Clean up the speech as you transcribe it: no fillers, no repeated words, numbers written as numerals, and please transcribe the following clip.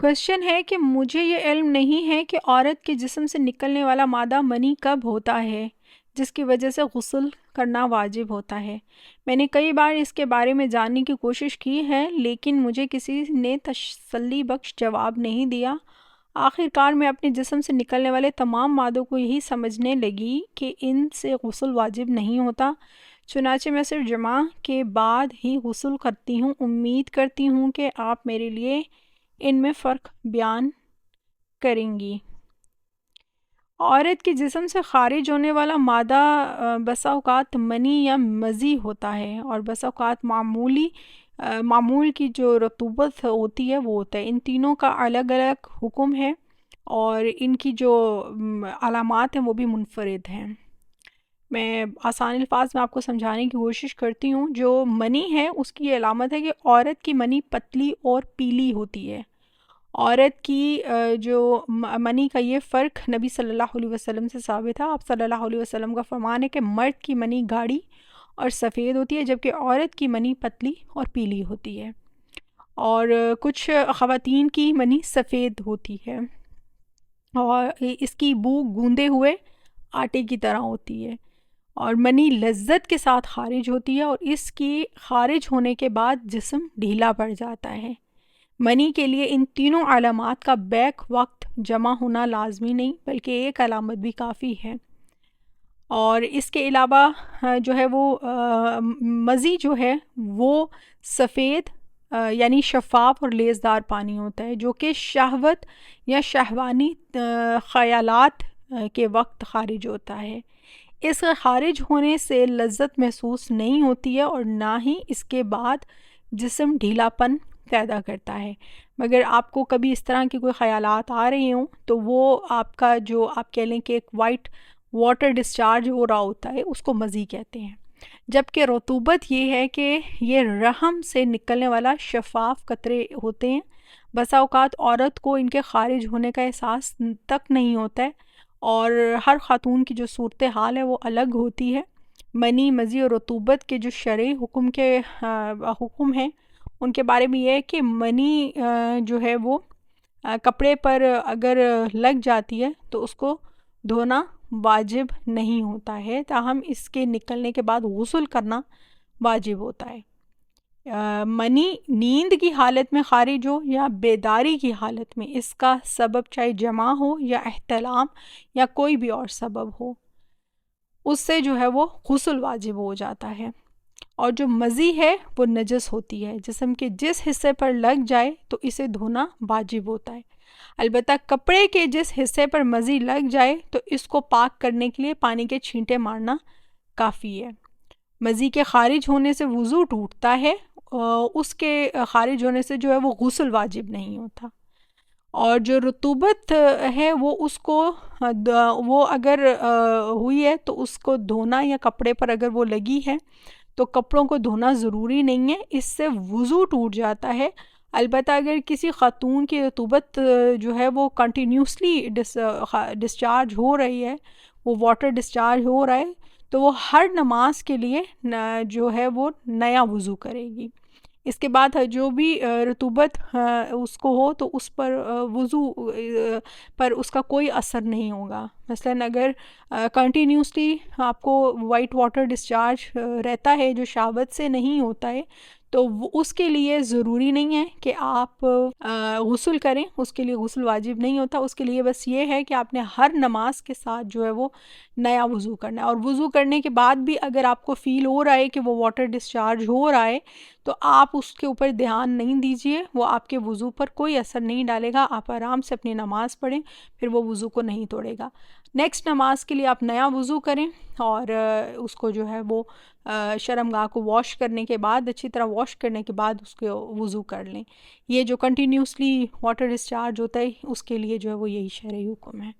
Question ہے کہ مجھے یہ علم نہیں ہے کہ عورت کے جسم سے نکلنے والا مادہ منی کب ہوتا ہے جس کی وجہ سے غسل کرنا واجب ہوتا ہے۔ میں نے کئی بار اس کے بارے میں جاننے کی کوشش کی ہے لیکن مجھے کسی نے تسلی بخش جواب نہیں دیا۔ آخر کار میں اپنے جسم سے نکلنے والے تمام مادوں کو یہی سمجھنے لگی کہ ان سے غسل واجب نہیں ہوتا، چنانچہ میں صرف جمع کے بعد ہی غسل کرتی ہوں۔ امید کرتی ہوں کہ آپ میرے لیے ان میں فرق بیان کریں گی۔ عورت کے جسم سے خارج ہونے والا مادہ بسا اوقات منی یا مزی ہوتا ہے اور بسا اوقات معمول کی جو رطوبت ہوتی ہے وہ ہوتا ہے۔ ان تینوں کا الگ الگ حکم ہے اور ان کی جو علامات ہیں وہ بھی منفرد ہیں۔ میں آسان الفاظ میں آپ کو سمجھانے کی کوشش کرتی ہوں۔ جو منی ہے اس کی یہ علامت ہے کہ عورت کی منی پتلی اور پیلی ہوتی ہے۔ عورت کی جو منی کا یہ فرق نبی صلی اللہ علیہ وسلم سے ثابت ہے۔ آپ صلی اللہ علیہ وسلم کا فرمان ہے کہ مرد کی منی گاڑھی اور سفید ہوتی ہے جبکہ عورت کی منی پتلی اور پیلی ہوتی ہے، اور کچھ خواتین کی منی سفید ہوتی ہے اور اس کی بو گوندے ہوئے آٹے کی طرح ہوتی ہے، اور منی لذت کے ساتھ خارج ہوتی ہے اور اس کی خارج ہونے کے بعد جسم ڈھیلا پڑ جاتا ہے۔ منی کے لیے ان تینوں علامات کا بیک وقت جمع ہونا لازمی نہیں بلکہ ایک علامت بھی کافی ہے، اور اس کے علاوہ جو ہے وہ مزی جو ہے وہ سفید یعنی شفاف اور لیزدار پانی ہوتا ہے جو کہ شہوت یا شہوانی خیالات کے وقت خارج ہوتا ہے۔ اس کے خارج ہونے سے لذت محسوس نہیں ہوتی ہے اور نہ ہی اس کے بعد جسم ڈھیلا پن پیدا کرتا ہے، مگر آپ کو کبھی اس طرح کے کوئی خیالات آ رہے ہوں تو وہ آپ کا جو آپ کہہ لیں کہ ایک وائٹ واٹر ڈسچارج ہو رہا ہوتا ہے اس کو مزی کہتے ہیں، جبکہ رطوبت یہ ہے کہ یہ رحم سے نکلنے والا شفاف قطرے ہوتے ہیں۔ بسا اوقات عورت کو ان کے خارج ہونے کا احساس تک نہیں ہوتا ہے اور ہر خاتون کی جو صورتحال ہے وہ الگ ہوتی ہے۔ منی، مزی اور رطوبت کے جو شرعی حکم ہیں ان کے بارے میں یہ ہے کہ منی جو ہے وہ کپڑے پر اگر لگ جاتی ہے تو اس کو دھونا واجب نہیں ہوتا ہے، تاہم اس کے نکلنے کے بعد غسل کرنا واجب ہوتا ہے۔ منی نیند کی حالت میں خارج ہو یا بیداری کی حالت میں، اس کا سبب چاہے جمع ہو یا احتلام یا کوئی بھی اور سبب ہو، اس سے جو ہے وہ غسل واجب ہو جاتا ہے۔ اور جو مزی ہے وہ نجس ہوتی ہے، جسم کے جس حصے پر لگ جائے تو اسے دھونا واجب ہوتا ہے، البتہ کپڑے کے جس حصے پر مزی لگ جائے تو اس کو پاک کرنے کے لیے پانی کے چھینٹے مارنا کافی ہے۔ مزی کے خارج ہونے سے وضو ٹوٹتا ہے، اس کے خارج ہونے سے جو ہے وہ غسل واجب نہیں ہوتا، اور جو رطوبت ہے وہ اگر ہوئی ہے تو اس کو دھونا، یا کپڑے پر اگر وہ لگی ہے تو کپڑوں کو دھونا ضروری نہیں ہے، اس سے وضو ٹوٹ جاتا ہے۔ البتہ اگر کسی خاتون کی رطوبت جو ہے وہ کنٹینیوسلی ڈسچارج ہو رہی ہے، وہ واٹر ڈسچارج ہو رہا ہے، تو وہ ہر نماز کے لیے جو ہے وہ نیا وضو کرے گی۔ اس کے بعد جو بھی رطوبت اس کو ہو تو اس پر وضو پر اس کا کوئی اثر نہیں ہوگا۔ مثلاً اگر کنٹینیوسلی آپ کو وائٹ واٹر ڈسچارج رہتا ہے جو شہوت سے نہیں ہوتا ہے تو اس کے لیے ضروری نہیں ہے کہ آپ غسل کریں، اس کے لیے غسل واجب نہیں ہوتا، اس کے لیے بس یہ ہے کہ آپ نے ہر نماز کے ساتھ جو ہے وہ نیا وضو کرنا ہے، اور وضو کرنے کے بعد بھی اگر آپ کو فیل ہو رہا ہے کہ وہ واٹر ڈسچارج ہو رہا ہے تو آپ اس کے اوپر دھیان نہیں دیجیے، وہ آپ کے وضو پر کوئی اثر نہیں ڈالے گا، آپ آرام سے اپنی نماز پڑھیں، پھر وہ وضو کو نہیں توڑے گا۔ نیکسٹ نماز کے لیے آپ نیا وضو کریں اور اس کو جو ہے وہ شرمگاہ کو واش کرنے کے بعد، اچھی طرح واش کرنے کے بعد اس کو وضو کر لیں۔ یہ جو کنٹینیوسلی واٹر ڈسچارج ہوتا ہے اس کے لیے جو ہے وہ یہی شرعی حکم ہے۔